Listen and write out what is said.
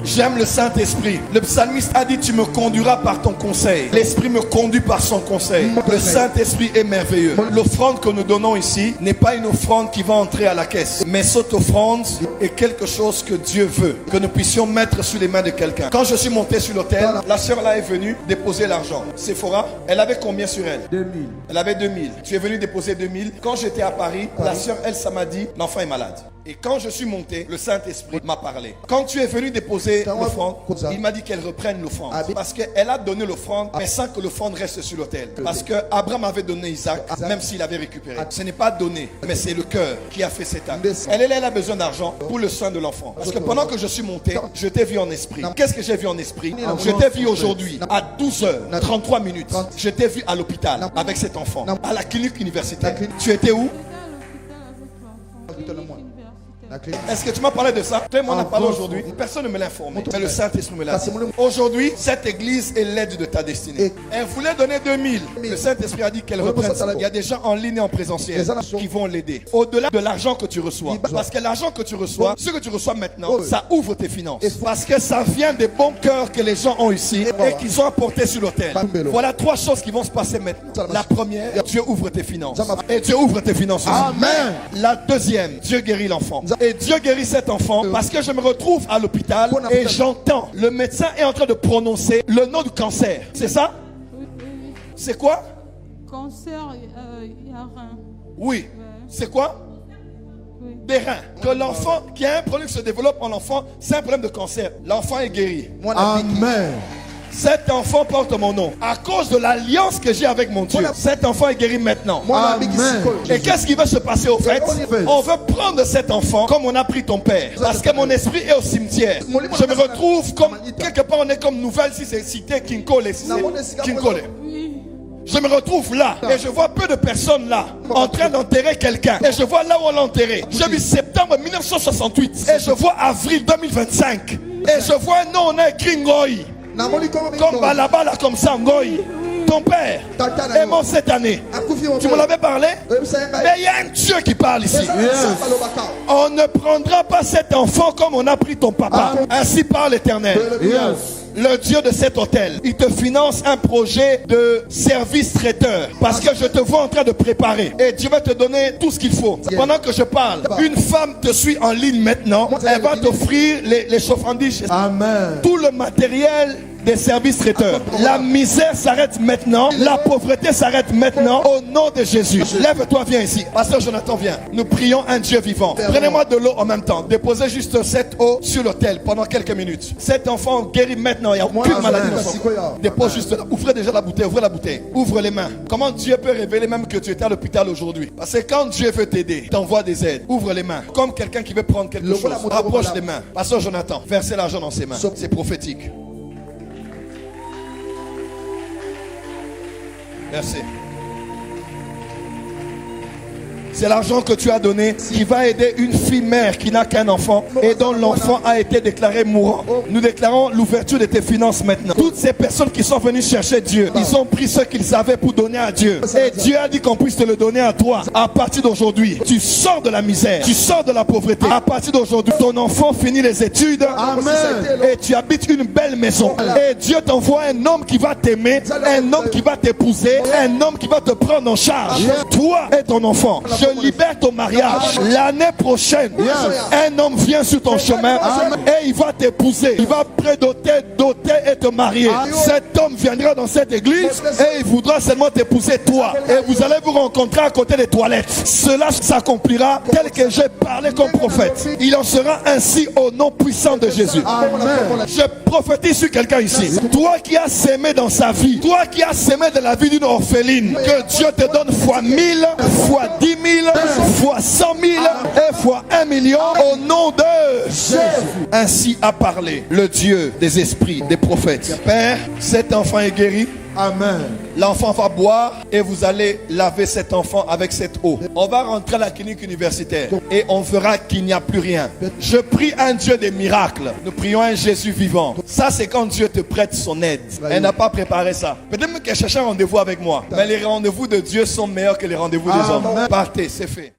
J'aime le Saint-Esprit. Le psalmiste a dit, tu me conduiras par ton conseil. L'Esprit me conduit par son conseil. Le Saint-Esprit est merveilleux. L'offrande que nous donnons ici n'est pas une offrande qui va entrer à la caisse. Mais cette offrande est quelque chose que Dieu veut, que nous puissions mettre sur les mains de quelqu'un. Quand je suis monté sur l'autel, la sœur là est venue déposer l'argent. Sephora, elle avait combien sur elle? 2000. Elle avait 2000. Tu es venu déposer 2000. Quand j'étais à Paris, la sœur, elle, ça m'a dit, l'enfant est malade. Et quand je suis monté, le Saint-Esprit m'a parlé. Quand tu es venu déposer l'offrande, il m'a dit qu'elle reprenne l'offrande. Parce qu'elle a donné l'offrande, mais sans que l'offrande reste sur l'autel. Parce que Abraham avait donné Isaac, même s'il avait récupéré. Ce n'est pas donné, mais c'est le cœur qui a fait cet acte. Elle a besoin d'argent pour le soin de l'enfant. Parce que pendant que je suis monté, je t'ai vu en esprit. Qu'est-ce que j'ai vu en esprit? Je t'ai vu aujourd'hui, à 12h33, je t'ai vu à l'hôpital avec cet enfant, à la clinique universitaire. Tu étais où? Est-ce que tu m'as parlé de ça? Toi et moi on a parlé aujourd'hui. Personne ne me l'a informé, mais le Saint-Esprit me l'a dit. Aujourd'hui, cette église est l'aide de ta destinée. Elle voulait donner 2000. Le Saint-Esprit a dit qu'elle reprenne ça. Il y a des gens en ligne et en présentiel qui vont l'aider. Au-delà de l'argent que tu reçois. Parce que l'argent que tu reçois, ce que tu reçois maintenant, ça ouvre tes finances. Parce que ça vient des bons cœurs que les gens ont ici et qu'ils ont apportés sur l'autel. Voilà 3 choses qui vont se passer maintenant. La première, Dieu ouvre tes finances. Et Dieu ouvre tes finances. Amen. La deuxième, Dieu guérit l'enfant. Et Dieu guérit cet enfant parce que je me retrouve à l'hôpital et j'entends le médecin est en train de prononcer le nom du cancer. C'est ça? C'est quoi? Cancer, il y a rein. Oui. C'est quoi? Des reins. Que l'enfant qui a un problème qui se développe en enfant, c'est un problème de cancer. L'enfant est guéri. Amen. Cet enfant porte mon nom. À cause de l'alliance que j'ai avec mon Dieu, cet enfant est guéri maintenant. Amen. Et qu'est-ce qui va se passer au fait? On veut prendre cet enfant comme on a pris ton père. Parce que mon esprit est au cimetière. Je me retrouve comme, quelque part on est comme nouvelle, si c'est cité Kinkole. Kinkole. Je me retrouve là et je vois peu de personnes là en train d'enterrer quelqu'un. Et je vois là où on l'a enterré. J'ai vu septembre 1968 et je vois avril 2025. Et je vois un nom, on a écrit Ngoï. Comme Balabala, comme ça, Ngoï. Ton père est mort cette année. Tu me l'avais parlé? Mais il y a un Dieu qui parle ici. On ne prendra pas cet enfant comme on a pris ton papa. Ainsi parle l'Éternel. Le Dieu de cet hôtel, il te finance un projet de service traiteur. Parce que je te vois en train de préparer. Et Dieu va te donner tout ce qu'il faut. Pendant que je parle, une femme te suit en ligne maintenant. Elle va t'offrir les chauffandises. Amen. Tout le matériel des services traiteurs. La misère s'arrête maintenant. La pauvreté s'arrête maintenant. Au nom de Jésus. Lève-toi, viens ici. Pasteur Jonathan, viens. Nous prions un Dieu vivant. Prenez-moi de l'eau en même temps. Déposez juste cette eau sur l'autel pendant quelques minutes. Cet enfant guérit maintenant. Il n'y a aucune maladie dans son corps. Dépose juste là. Ouvrez déjà la bouteille. Ouvrez la bouteille. Ouvre les mains. Comment Dieu peut révéler même que tu étais à l'hôpital aujourd'hui? Parce que quand Dieu veut t'aider, t'envoie des aides. Ouvre les mains. Comme quelqu'un qui veut prendre quelque chose. Rapproche les mains. Pasteur Jonathan, versez l'argent dans ses mains. C'est prophétique. Merci. C'est l'argent que tu as donné qui va aider une fille mère qui n'a qu'un enfant et dont l'enfant a été déclaré mourant. Nous déclarons l'ouverture de tes finances maintenant. Toutes ces personnes qui sont venues chercher Dieu, ils ont pris ce qu'ils avaient pour donner à Dieu. Et Dieu a dit qu'on puisse te le donner à toi. À partir d'aujourd'hui, tu sors de la misère, tu sors de la pauvreté. À partir d'aujourd'hui, ton enfant finit les études. Amen. Et tu habites une belle maison. Et Dieu t'envoie un homme qui va t'aimer, un homme qui va t'épouser, un homme qui va te prendre en charge. Toi et ton enfant. Je libère ton mariage. L'année prochaine, un homme vient sur ton chemin et il va t'épouser. Il va prédoter, doter et te marier. Cet homme viendra dans cette église et il voudra seulement t'épouser toi. Et vous allez vous rencontrer à côté des toilettes. Cela s'accomplira tel que j'ai parlé comme prophète. Il en sera ainsi au nom puissant de Jésus. Amen. Je prophétise sur quelqu'un ici. Toi qui as sémé dans sa vie, toi qui as sémé dans la vie d'une orpheline, que Dieu te donne fois 1000, fois 10 000, fois 100 000 et fois 1 million au nom de Jésus. Ainsi a parlé le Dieu des esprits, des prophètes. Père, cet enfant est guéri. Amen. L'enfant va boire et vous allez laver cet enfant avec cette eau. On va rentrer à la clinique universitaire et on verra qu'il n'y a plus rien. Je prie un Dieu des miracles. Nous prions un Jésus vivant. Ça, c'est quand Dieu te prête son aide. Elle n'a pas préparé ça. Peut-être qu'elle cherche un rendez-vous avec moi. Mais les rendez-vous de Dieu sont meilleurs que les rendez-vous des hommes. Partez, c'est fait.